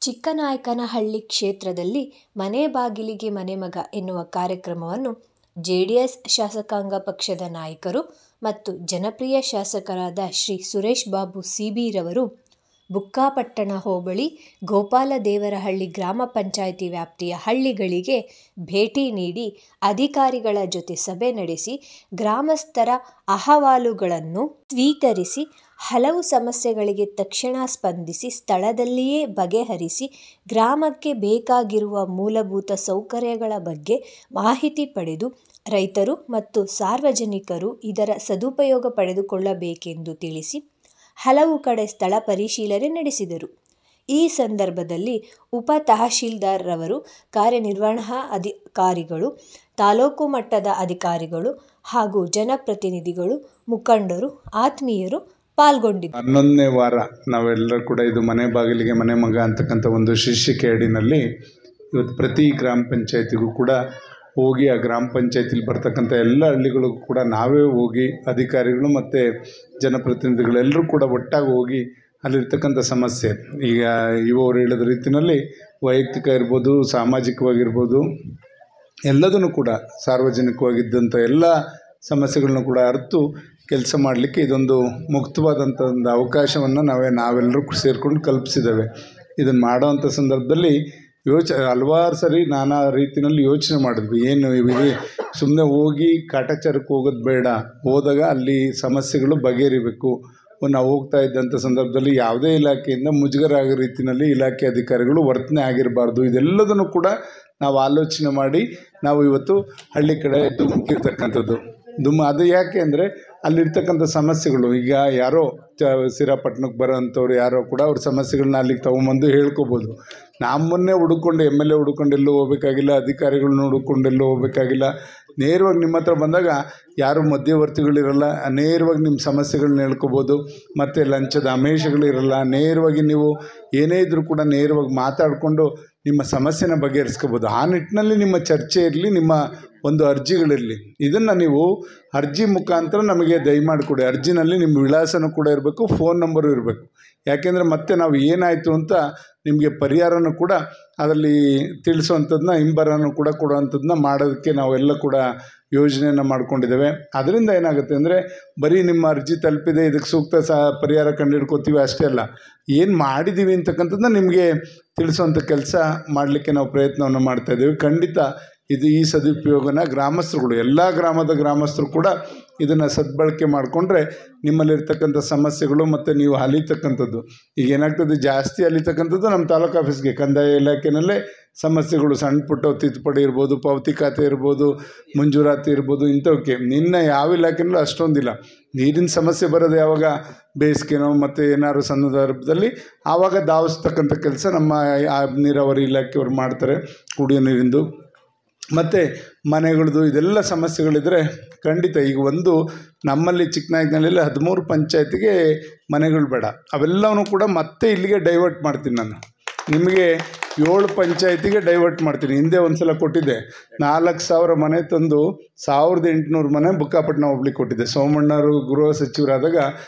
ಚಿಕ್ಕನಾಯಕನಹಳ್ಳಿ ಕ್ಷೇತ್ರದಲ್ಲಿ ಮನೆ ಬಾಗಿಲಿಗೆ ಮನೆಮಗ ಎನ್ನುವ ಕಾರ್ಯಕ್ರಮವನ್ನು ಜೆಡಿಎಸ್ ಶಾಸಕಾಂಗ ಪಕ್ಷದ ನಾಯಕರು ಮತ್ತು ಜನಪ್ರಿಯ ಶಾಸಕರಾದ ಶ್ರೀ ಸುರೇಶ್ ಬಾಬು ಸಿಬಿ ರವರು ಬುಕ್ಕಾಪಟ್ಟಣ ಹೋಬಳಿ ಗೋಪಾಲದೇವರಹಳ್ಳಿ ಗ್ರಾಮ ಪಂಚಾಯಿತಿ ವ್ಯಾಪ್ತಿಯ ಹಳ್ಳಿಗಳಿಗೆ ಭೇಟಿ ನೀಡಿ ಅಧಿಕಾರಿಗಳ ಜೊತೆ ಸಭೆ ನಡೆಸಿ ಗ್ರಾಮಸ್ಥರ ಅಹವಾಲುಗಳನ್ನು ಸ್ವೀಕರಿಸಿ ಹಲವು ಸಮಸ್ಯೆಗಳಿಗೆ ತಕ್ಷಣ ಸ್ಪಂದಿಸಿ ಸ್ಥಳದಲ್ಲಿಯೇ ಬಗೆಹರಿಸಿ ಗ್ರಾಮಕ್ಕೆ ಬೇಕಾಗಿರುವ ಮೂಲಭೂತ ಸೌಕರ್ಯಗಳ ಬಗ್ಗೆ ಮಾಹಿತಿ ಪಡೆದು ರೈತರು ಮತ್ತು ಸಾರ್ವಜನಿಕರು ಇದರ ಸದುಪಯೋಗ ಪಡೆದುಕೊಳ್ಳಬೇಕೆಂದು ತಿಳಿಸಿ ಹಲವು ಕಡೆ ಸ್ಥಳ ಪರಿಶೀಲನೆ ನಡೆಸಿದರು. ಈ ಸಂದರ್ಭದಲ್ಲಿ ಉಪ ತಹಶೀಲ್ದಾರ್ ರವರು, ಕಾರ್ಯನಿರ್ವಹಣಾ ಅಧಿಕಾರಿಗಳು, ತಾಲೂಕು ಮಟ್ಟದ ಅಧಿಕಾರಿಗಳು ಹಾಗೂ ಜನಪ್ರತಿನಿಧಿಗಳು, ಮುಖಂಡರು, ಆತ್ಮೀಯರು ಪಾಲ್ಗೊಂಡಿದ್ದರು. 11ನೇ ವಾರ ನಾವೆಲ್ಲರೂ ಕೂಡ ಇದು ಮನೆ ಬಾಗಿಲಿಗೆ ಮನೆ ಮಗ ಅಂತಕ್ಕಂಥ ಒಂದು ಶೀರ್ಷಿಕೆ ಅಡಿನಲ್ಲಿ ಇವತ್ತು ಪ್ರತಿ ಗ್ರಾಮ ಪಂಚಾಯತಿಗೂ ಕೂಡ ಹೋಗಿ ಆ ಗ್ರಾಮ ಪಂಚಾಯತಿಲಿ ಬರ್ತಕ್ಕಂಥ ಎಲ್ಲ ಹಳ್ಳಿಗಳಿಗೂ ಕೂಡ ನಾವೇ ಹೋಗಿ ಅಧಿಕಾರಿಗಳು ಮತ್ತು ಜನಪ್ರತಿನಿಧಿಗಳೆಲ್ಲರೂ ಕೂಡ ಒಟ್ಟಾಗಿ ಹೋಗಿ ಅಲ್ಲಿರ್ತಕ್ಕಂಥ ಸಮಸ್ಯೆ ಈಗ ಇವರು ಹೇಳಿದ ರೀತಿಯಲ್ಲಿ ವೈಯಕ್ತಿಕ ಇರ್ಬೋದು, ಸಾಮಾಜಿಕವಾಗಿರ್ಬೋದು, ಎಲ್ಲದನ್ನು ಕೂಡ ಸಾರ್ವಜನಿಕವಾಗಿದ್ದಂಥ ಎಲ್ಲ ಸಮಸ್ಯೆಗಳನ್ನ ಕೂಡ ಅರಿತು ಕೆಲಸ ಮಾಡಲಿಕ್ಕೆ ಇದೊಂದು ಮುಕ್ತವಾದಂಥ ಒಂದು ಅವಕಾಶವನ್ನು ನಾವೆಲ್ಲರೂ ಸೇರಿಕೊಂಡು ಕಲ್ಪಿಸಿದ್ದೇವೆ. ಇದನ್ನು ಮಾಡೋವಂಥ ಸಂದರ್ಭದಲ್ಲಿ ಹಲವಾರು ಸರಿ ನಾನಾ ರೀತಿಯಲ್ಲಿ ಯೋಚನೆ ಮಾಡಿದ್ವಿ. ಏನು ಸುಮ್ಮನೆ ಹೋಗಿ ಕಾಟಾಚಾರಕ್ಕೆ ಹೋಗೋದು ಬೇಡ, ಹೋದಾಗ ಅಲ್ಲಿ ಸಮಸ್ಯೆಗಳು ಬಗೆಹರಿಬೇಕು. ನಾವು ಹೋಗ್ತಾ ಇದ್ದಂಥ ಸಂದರ್ಭದಲ್ಲಿ ಯಾವುದೇ ಇಲಾಖೆಯಿಂದ ಮುಜುಗರ ಆಗೋ ರೀತಿಯಲ್ಲಿ ಇಲಾಖೆ ಅಧಿಕಾರಿಗಳು ವರ್ತನೆ ಆಗಿರಬಾರ್ದು. ಇದೆಲ್ಲದನ್ನು ಕೂಡ ನಾವು ಆಲೋಚನೆ ಮಾಡಿ ನಾವು ಇವತ್ತು ಹಳ್ಳಿ ಕಡೆ ಧುಮುಕಿರ್ತಕ್ಕಂಥದ್ದು. ಅದು ಯಾಕೆ ಅಂದರೆ ಅಲ್ಲಿರ್ತಕ್ಕಂಥ ಸಮಸ್ಯೆಗಳು ಈಗ ಯಾರೋ ಶ್ರೀರಂಗಪಟ್ಟಣಕ್ಕೆ ಬರೋವಂಥವ್ರು ಯಾರೋ ಕೂಡ ಅವ್ರ ಸಮಸ್ಯೆಗಳನ್ನ ಅಲ್ಲಿಗೆ ತೊಗೊಂಬಂದು ಹೇಳ್ಕೊಬೋದು. ನಮ್ಮನ್ನೇ ಹುಡುಕೊಂಡು MLA ಹುಡುಕೊಂಡು ಎಲ್ಲೂ ಹೋಗಬೇಕಾಗಿಲ್ಲ, ಅಧಿಕಾರಿಗಳನ್ನ ಹುಡುಕೊಂಡು ಎಲ್ಲೂ ಹೋಗಬೇಕಾಗಿಲ್ಲ. ನೇರವಾಗಿ ನಿಮ್ಮ ಹತ್ರ ಬಂದಾಗ ಯಾರು ಮಧ್ಯವರ್ತಿಗಳಿರಲ್ಲ, ನೇರವಾಗಿ ನಿಮ್ಮ ಸಮಸ್ಯೆಗಳನ್ನ ಹೇಳ್ಕೊಬೋದು. ಮತ್ತು ಲಂಚದ ಆಮಿಷಗಳಿರಲ್ಲ. ನೇರವಾಗಿ ನೀವು ಏನೇ ಇದ್ದರೂ ಕೂಡ ನೇರವಾಗಿ ಮಾತಾಡಿಕೊಂಡು ನಿಮ್ಮ ಸಮಸ್ಯೆನ ಬಗೆಹರಿಸ್ಕೋಬೋದು. ಆ ನಿಟ್ಟಿನಲ್ಲಿ ನಿಮ್ಮ ಚರ್ಚೆ ಇರಲಿ, ನಿಮ್ಮ ಒಂದು ಅರ್ಜಿಗಳಿರಲಿ. ಇದನ್ನು ನೀವು ಅರ್ಜಿ ಮುಖಾಂತರ ನಮಗೆ ದಯಮಾಡಿಕೊಡಿ. ಅರ್ಜಿನಲ್ಲಿ ನಿಮ್ಮ ವಿಳಾಸನೂ ಕೂಡ ಇರಬೇಕು, ಫೋನ್ ನಂಬರು ಇರಬೇಕು. ಯಾಕೆಂದರೆ ಮತ್ತೆ ನಾವು ಏನಾಯಿತು ಅಂತ ನಿಮಗೆ ಪರಿಹಾರನೂ ಕೂಡ ಅದರಲ್ಲಿ ತಿಳಿಸುವಂಥದ್ದನ್ನ, ಹಿಂಬರನೂ ಕೂಡ ಕೊಡುವಂಥದ್ದನ್ನ ಮಾಡೋದಕ್ಕೆ ನಾವೆಲ್ಲ ಕೂಡ ಯೋಜನೆಯನ್ನು ಮಾಡ್ಕೊಂಡಿದ್ದೇವೆ. ಅದರಿಂದ ಏನಾಗುತ್ತೆ ಅಂದರೆ ಬರೀ ನಿಮ್ಮ ಅರ್ಜಿ ತಲುಪಿದೆ, ಇದಕ್ಕೆ ಸೂಕ್ತ ಪರಿಹಾರ ಕಂಡುಹಿಡ್ಕೋತೀವಿ ಅಷ್ಟೇ ಅಲ್ಲ, ಏನು ಮಾಡಿದ್ದೀವಿ ಅಂತಕ್ಕಂಥದ್ದನ್ನ ನಿಮಗೆ ತಿಳಿಸುವಂಥ ಕೆಲಸ ಮಾಡಲಿಕ್ಕೆ ನಾವು ಪ್ರಯತ್ನವನ್ನು ಮಾಡ್ತಾಯಿದ್ದೀವಿ. ಖಂಡಿತ ಈ ಸದುಪಯೋಗನ ಗ್ರಾಮಸ್ಥರುಗಳು, ಎಲ್ಲ ಗ್ರಾಮದ ಗ್ರಾಮಸ್ಥರು ಕೂಡ ಇದನ್ನು ಸದ್ಬಳಕೆ ಮಾಡಿಕೊಂಡ್ರೆ ನಿಮ್ಮಲ್ಲಿರ್ತಕ್ಕಂಥ ಸಮಸ್ಯೆಗಳು ಮತ್ತು ನೀವು ಅಲಿತಕ್ಕಂಥದ್ದು ಈಗ ಏನಾಗ್ತದೆ, ಜಾಸ್ತಿ ಅಲಿತಕ್ಕಂಥದ್ದು ನಮ್ಮ ತಾಲೂಕು ಆಫೀಸ್ಗೆ ಕಂದಾಯ ಇಲಾಖೆಯಲ್ಲೇ ಸಮಸ್ಯೆಗಳು, ಸಣ್ಣ ಪುಟ್ಟ ತಿದ್ದುಪಡಿ ಇರ್ಬೋದು, ಪಾವತಿ ಖಾತೆ ಇರ್ಬೋದು, ಮಂಜೂರಾತಿ ಇರ್ಬೋದು, ಇಂಥವಕ್ಕೆ ಯಾವ ಇಲಾಖೆನಲ್ಲೂ ಅಷ್ಟೊಂದಿಲ್ಲ. ನೀರಿನ ಸಮಸ್ಯೆ ಬರೋದು ಯಾವಾಗ, ಬೇಸಿಗೆನೋ ಮತ್ತು ಏನಾದ್ರು ಸಂದರ್ಭದಲ್ಲಿ ಆವಾಗ ಧಾವಿಸ್ತಕ್ಕಂಥ ಕೆಲಸ ನಮ್ಮ ನೀರಾವರಿ ಇಲಾಖೆಯವ್ರು ಮಾಡ್ತಾರೆ. ಕುಡಿಯೋ ನೀರಿಂದು ಮತ್ತು ಮನೆಗಳದ್ದು ಇದೆಲ್ಲ ಸಮಸ್ಯೆಗಳಿದ್ದರೆ ಖಂಡಿತ ಈಗ ಒಂದು ನಮ್ಮಲ್ಲಿ ಚಿಕ್ಕನಾಯಕನಹಳ್ಳಿಯಲ್ಲಿ 13 ಪಂಚಾಯತಿಗೆ ಮನೆಗಳು ಬೇಡ, ಅವೆಲ್ಲವೂ ಕೂಡ ಮತ್ತೆ ಇಲ್ಲಿಗೆ ಡೈವರ್ಟ್ ಮಾಡ್ತೀನಿ. ನಾನು ನಿಮಗೆ 7 ಪಂಚಾಯತಿಗೆ ಡೈವರ್ಟ್ ಮಾಡ್ತೀನಿ. ಹಿಂದೆ ಒಂದು ಸಲ ಕೊಟ್ಟಿದ್ದೆ, 4,000 ಮನೆ ತಂದು 1,800 ಮನೆ ಬುಕ್ಕಾಪಟ್ಟಣ ಹೋಗ್ಲಿಕ್ಕೆ ಕೊಟ್ಟಿದ್ದೆ. ಸೋಮಣ್ಣವರು ಗೃಹ ಸಚಿವರಾದಾಗ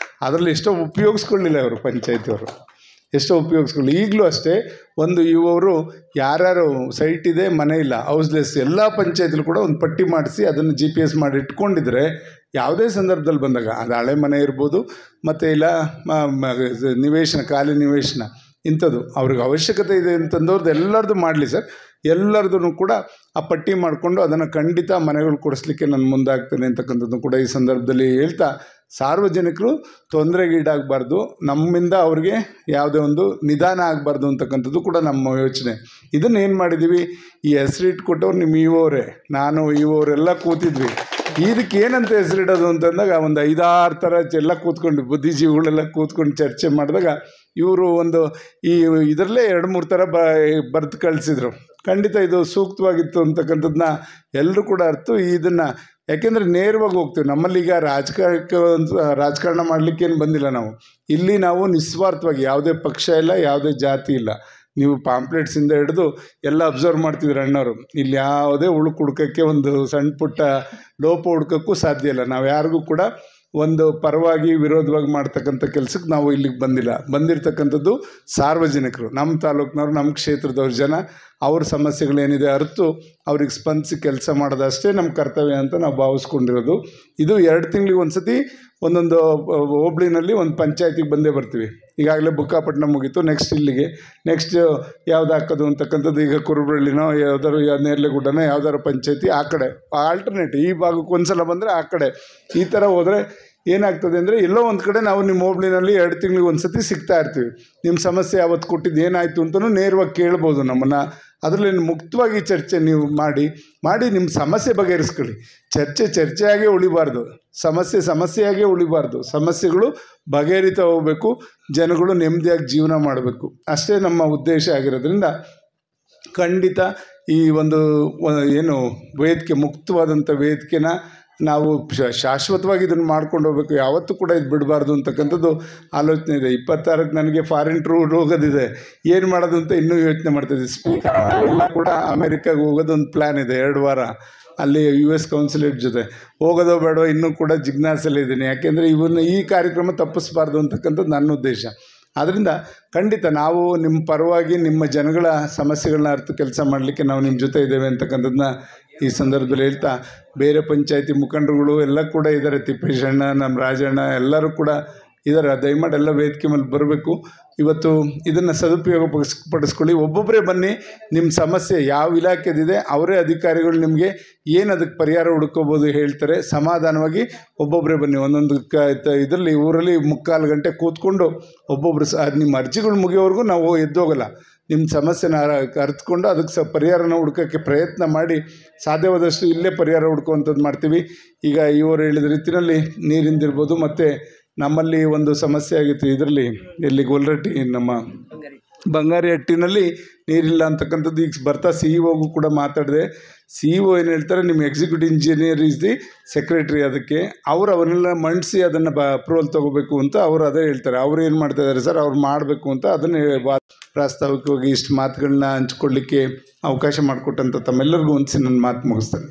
ಅದರಲ್ಲಿ ಎಷ್ಟೋ ಉಪಯೋಗಿಸ್ಕೊಳ್ಳಿಲ್ಲ ಅವರು, ಪಂಚಾಯತಿಯವರು ಎಷ್ಟೋ ಉಪಯೋಗಿಸ್ಕೊಳ್ಳಿ. ಈಗಲೂ ಅಷ್ಟೇ, ಒಂದು ಇವರು ಯಾರ್ಯಾರು ಸೈಟ್ ಇದೆ, ಮನೆ ಇಲ್ಲ, ಹೌಸ್ಲೆಸ್, ಎಲ್ಲ ಪಂಚಾಯತಿಲು ಕೂಡ ಒಂದು ಪಟ್ಟಿ ಮಾಡಿಸಿ ಅದನ್ನು GPS ಮಾಡಿ ಇಟ್ಕೊಂಡಿದ್ರೆ ಯಾವುದೇ ಸಂದರ್ಭದಲ್ಲಿ ಬಂದಾಗ, ಅದು ಹಳೆ ಮನೆ ಇರ್ಬೋದು ಮತ್ತು ಇಲ್ಲ ನಿವೇಶನ, ಖಾಲಿ ನಿವೇಶನ, ಇಂಥದ್ದು ಅವ್ರಿಗೆ ಅವಶ್ಯಕತೆ ಇದೆ ಅಂತಂದವ್ರದ್ದು ಎಲ್ಲರದ್ದು ಮಾಡಲಿ ಸರ್. ಎಲ್ಲರದೂ ಕೂಡ ಆ ಪಟ್ಟಿ ಮಾಡಿಕೊಂಡು ಅದನ್ನು ಖಂಡಿತ ಮನೆಗಳು ಕೊಡಿಸ್ಲಿಕ್ಕೆ ನಾನು ಮುಂದಾಗ್ತೇನೆ ಅಂತಕ್ಕಂಥದ್ದು ಕೂಡ ಈ ಸಂದರ್ಭದಲ್ಲಿ ಹೇಳ್ತಾ, ಸಾರ್ವಜನಿಕರು ತೊಂದರೆಗೀಡಾಗಬಾರ್ದು, ನಮ್ಮಿಂದ ಅವ್ರಿಗೆ ಯಾವುದೇ ಒಂದು ನಿಧಾನ ಆಗಬಾರ್ದು ಅಂತಕ್ಕಂಥದ್ದು ಕೂಡ ನಮ್ಮ ಯೋಚನೆ. ಇದನ್ನು ಏನು ಮಾಡಿದ್ದೀವಿ, ಈ ಹೆಸರಿಟ್ಕೊಟ್ಟವ್ರು ನಿಮ್ಮ ಇವರೇ, ನಾನು ಇವರೆಲ್ಲ ಕೂತಿದ್ವಿ. ಇದಕ್ಕೆ ಏನಂತ ಹೆಸರಿಡೋದು ಅಂತಂದಾಗ ಒಂದು 5-6 ಥರ ಎಲ್ಲ ಕೂತ್ಕೊಂಡು ಬುದ್ಧಿಜೀವಿಗಳೆಲ್ಲ ಕೂತ್ಕೊಂಡು ಚರ್ಚೆ ಮಾಡಿದಾಗ ಇವರು ಒಂದು ಇದರಲ್ಲೇ 2-3 ಥರ ಬರೆದು ಕಳಿಸಿದ್ರು. ಖಂಡಿತ ಇದು ಸೂಕ್ತವಾಗಿತ್ತು ಅಂತಕ್ಕಂಥದ್ದನ್ನ ಎಲ್ಲರೂ ಕೂಡ ಅರ್ಥ. ಇದನ್ನು ಯಾಕೆಂದರೆ ನೇರವಾಗಿ ಹೋಗ್ತೀವಿ. ನಮ್ಮಲ್ಲೀಗ ರಾಜಕಾರಣ ಮಾಡಲಿಕ್ಕೇನು ಬಂದಿಲ್ಲ ನಾವು. ಇಲ್ಲಿ ನಾವು ನಿಸ್ವಾರ್ಥವಾಗಿ, ಯಾವುದೇ ಪಕ್ಷ ಇಲ್ಲ, ಯಾವುದೇ ಜಾತಿ ಇಲ್ಲ. ನೀವು ಪಾಂಪ್ಲೆಟ್ಸಿಂದ ಹಿಡಿದು ಎಲ್ಲ ಅಬ್ಸರ್ವ್ ಮಾಡ್ತಿದ್ರು ಅಣ್ಣವರು. ಇಲ್ಲಿ ಯಾವುದೇ ಹುಡುಕಕ್ಕೆ ಒಂದು ಸಣ್ಣ ಪುಟ್ಟ ಲೋಪ ಹುಡ್ಕೋಕ್ಕೂ ಸಾಧ್ಯ ಇಲ್ಲ. ನಾವು ಯಾರಿಗೂ ಕೂಡ ಒಂದು ಪರವಾಗಿ ವಿರೋಧವಾಗಿ ಮಾಡ್ತಕ್ಕಂಥ ಕೆಲಸಕ್ಕೆ ನಾವು ಇಲ್ಲಿಗೆ ಬಂದಿರತಕ್ಕಂಥದ್ದು ಸಾರ್ವಜನಿಕರು, ನಮ್ಮ ತಾಲೂಕಿನವ್ರು, ನಮ್ಮ ಕ್ಷೇತ್ರದವ್ರ ಜನ, ಅವ್ರ ಸಮಸ್ಯೆಗಳೇನಿದೆ ಅರಿತು ಅವ್ರಿಗೆ ಸ್ಪಂದಿಸಿ ಕೆಲಸ ಮಾಡೋದಷ್ಟೇ ನಮ್ಮ ಕರ್ತವ್ಯ ಅಂತ ನಾವು ಭಾವಿಸ್ಕೊಂಡಿರೋದು. ಇದು 2 ತಿಂಗಳಿಗೆ ಒಂದು ಸತಿ ಒಂದೊಂದು ಹೋಬಳಿನಲ್ಲಿ ಒಂದು ಪಂಚಾಯತಿಗೆ ಬಂದೇ ಬರ್ತೀವಿ. ಈಗಾಗಲೇ ಬುಕ್ಕಾಪಟ್ಟಣ ಮುಗೀತು, ನೆಕ್ಸ್ಟ್ ಇಲ್ಲಿಗೆ, ನೆಕ್ಸ್ಟ್ ಯಾವ್ದು ಹಾಕೋದು ಅಂತಕ್ಕಂಥದ್ದು. ಈಗ ಕುರುಬಳ್ಳಿನೋ ಯಾವ್ದಾದ್ರು ನೇರ್ಲೆಗುಡ್ಡನೋ ಯಾವ್ದಾದ್ರು ಪಂಚಾಯತಿ ಆ ಕಡೆ ಆಲ್ಟರ್ನೇಟ್, ಈ ಭಾಗಕ್ಕೆ ಒಂದ್ಸಲ ಬಂದರೆ ಆ ಕಡೆ, ಈ ಥರ ಹೋದರೆ ಏನಾಗ್ತದೆ ಅಂದರೆ ಎಲ್ಲೋ ಒಂದು ಕಡೆ ನಾವು ನಿಮ್ಮ ಹೋಬಳಿನಲ್ಲಿ 2 ತಿಂಗಳಿಗೆ ಒಂದು ಸತಿ ಸಿಗ್ತಾ ಇರ್ತೀವಿ. ನಿಮ್ಮ ಸಮಸ್ಯೆ ಯಾವತ್ತು ಕೊಟ್ಟಿದ್ದು ಏನಾಯಿತು ಅಂತಲೂ ನೇರವಾಗಿ ಕೇಳ್ಬೋದು ನಮ್ಮನ್ನು. ಅದರಲ್ಲಿ ಮುಕ್ತವಾಗಿ ಚರ್ಚೆ ನೀವು ಮಾಡಿ ನಿಮ್ಮ ಸಮಸ್ಯೆ ಬಗೆಹರಿಸ್ಕೊಳ್ಳಿ. ಚರ್ಚೆಯಾಗೇ ಉಳಿಬಾರ್ದು, ಸಮಸ್ಯೆಯಾಗೇ ಉಳಿಬಾರ್ದು. ಸಮಸ್ಯೆಗಳು ಬಗೆಹರಿತಾ ಹೋಗಬೇಕು, ಜನಗಳು ನೆಮ್ಮದಿಯಾಗಿ ಜೀವನ ಮಾಡಬೇಕು, ಅಷ್ಟೇ ನಮ್ಮ ಉದ್ದೇಶ ಆಗಿರೋದ್ರಿಂದ ಖಂಡಿತ ಈ ಒಂದು ಏನು ವೇದಿಕೆ, ಮುಕ್ತವಾದಂಥ ವೇದಿಕೆನ ನಾವು ಶಾಶ್ವತವಾಗಿ ಇದನ್ನು ಮಾಡ್ಕೊಂಡು ಹೋಗ್ಬೇಕು. ಯಾವತ್ತೂ ಕೂಡ ಇದು ಬಿಡಬಾರ್ದು ಅಂತಕ್ಕಂಥದ್ದು ಆಲೋಚನೆ ಇದೆ. 26ಕ್ಕೆ ನನಗೆ ಫಾರಿನ್ ಟೂರ್ ಹೋಗೋದಿದೆ, ಏನು ಮಾಡೋದು ಅಂತ ಇನ್ನೂ ಯೋಚನೆ ಮಾಡ್ತಾಯಿದ್ದೆ. ಸ್ಪೀಕರ್ ಎಲ್ಲ ಕೂಡ ಅಮೇರಿಕಾಗೆ ಹೋಗೋದೊಂದು ಪ್ಲ್ಯಾನ್ ಇದೆ, 2 ವಾರ ಅಲ್ಲಿ US ಕೌನ್ಸಿಲೇಟ್ ಜೊತೆ ಹೋಗೋದೋ ಬೇಡೋ ಇನ್ನೂ ಕೂಡ ಜಿಜ್ಞಾಸೆಯಲ್ಲಿದ್ದೀನಿ. ಯಾಕೆಂದರೆ ಈ ಕಾರ್ಯಕ್ರಮ ತಪ್ಪಿಸಬಾರ್ದು ಅಂತಕ್ಕಂಥದ್ದು ನನ್ನ ಉದ್ದೇಶ. ಆದ್ದರಿಂದ ಖಂಡಿತ ನಾವು ನಿಮ್ಮ ಪರವಾಗಿ ನಿಮ್ಮ ಜನಗಳ ಸಮಸ್ಯೆಗಳನ್ನ ಅರ್ಥ ಕೆಲಸ ಮಾಡಲಿಕ್ಕೆ ನಾವು ನಿಮ್ಮ ಜೊತೆ ಇದ್ದೇವೆ ಅಂತಕ್ಕಂಥದ್ದನ್ನ ಈ ಸಂದರ್ಭದಲ್ಲಿ ಹೇಳ್ತಾ, ಬೇರೆ ಪಂಚಾಯತಿ ಮುಖಂಡರುಗಳು ಎಲ್ಲ ಕೂಡ ಇದ್ದಾರೆ, ತಿಪ್ಪೇಶಣ್ಣ, ನಮ್ಮ ರಾಜಣ್ಣ ಎಲ್ಲರೂ ಕೂಡ ಇದ್ದಾರೆ. ದಯಮಾಡಿ ಎಲ್ಲ ವೇದಿಕೆ ಮೇಲೆ ಬರಬೇಕು. ಇವತ್ತು ಇದನ್ನು ಸದುಪಯೋಗ ಪಡಿಸ್ಕೊಳ್ಳಿ. ಒಬ್ಬೊಬ್ಬರೇ ಬನ್ನಿ, ನಿಮ್ಮ ಸಮಸ್ಯೆ ಯಾವ ಇಲಾಖೆದಿದೆ ಅವರೇ ಅಧಿಕಾರಿಗಳು ನಿಮಗೆ ಏನು ಅದಕ್ಕೆ ಪರಿಹಾರ ಹುಡ್ಕೋಬೋದು ಹೇಳ್ತಾರೆ. ಸಮಾಧಾನವಾಗಿ ಒಬ್ಬೊಬ್ಬರೇ ಬನ್ನಿ. ಒಂದೊಂದು ಇದರಲ್ಲಿ ಊರಲ್ಲಿ 3/4 ಗಂಟೆ ಕೂತ್ಕೊಂಡು ಒಬ್ಬೊಬ್ಬರು ನಿಮ್ಮ ಅರ್ಜಿಗಳು ಮುಗಿಯೋವರೆಗೂ ನಾವು ಎದ್ದೋಗಲ್ಲ. ನಿಮ್ಮ ಸಮಸ್ಯೆನ ಅರಿತುಕೊಂಡು ಅದಕ್ಕೆ ಪರಿಹಾರನ ಹುಡ್ಕೋಕ್ಕೆ ಪ್ರಯತ್ನ ಮಾಡಿ ಸಾಧ್ಯವಾದಷ್ಟು ಇಲ್ಲೇ ಪರಿಹಾರ ಹುಡ್ಕೋವಂಥದ್ದು ಮಾಡ್ತೀವಿ. ಈಗ ಇವರು ಹೇಳಿದ ರೀತಿಯಲ್ಲಿ ನೀರಿಂದಿರ್ಬೋದು, ಮತ್ತು ನಮ್ಮಲ್ಲಿ ಒಂದು ಸಮಸ್ಯೆ ಆಗಿತ್ತು ಇದರಲ್ಲಿ ಎಲ್ಲಿ ಗೊಲ್ರಟ್ಟಿ ನಮ್ಮ ಬಂಗಾರಿ ಹಟ್ಟಿನಲ್ಲಿ ನೀರಿಲ್ಲ ಅಂತಕ್ಕಂಥದ್ದು. ಈಗ ಬರ್ತಾ CEO ಕೂಡ ಮಾತಾಡಿದೆ. CEO ಏನು ಹೇಳ್ತಾರೆ, ನಿಮ್ಮ executive engineer is the secretary, ಅದಕ್ಕೆ ಅವನ್ನೆಲ್ಲ ಮಂಡಿಸಿ ಅದನ್ನು ಅಪ್ರೂವಲ್ ತೊಗೋಬೇಕು ಅಂತ ಅವರು ಅದೇ ಹೇಳ್ತಾರೆ. ಅವ್ರು ಏನು ಮಾಡ್ತಾಯಿದ್ದಾರೆ ಸರ್, ಅವ್ರು ಮಾಡಬೇಕು ಅಂತ ಅದನ್ನು ಪ್ರಾಸ್ತಾವಿಕವಾಗಿ ಇಷ್ಟು ಮಾತುಗಳನ್ನ ಹಂಚ್ಕೊಳ್ಳಿಕ್ಕೆ ಅವಕಾಶ ಮಾಡಿಕೊಟ್ಟಂಥ ತಮ್ಮೆಲ್ಲರಿಗೂ ನನ್ನ ಮಾತು ಮುಗಿಸ್ತೇನೆ.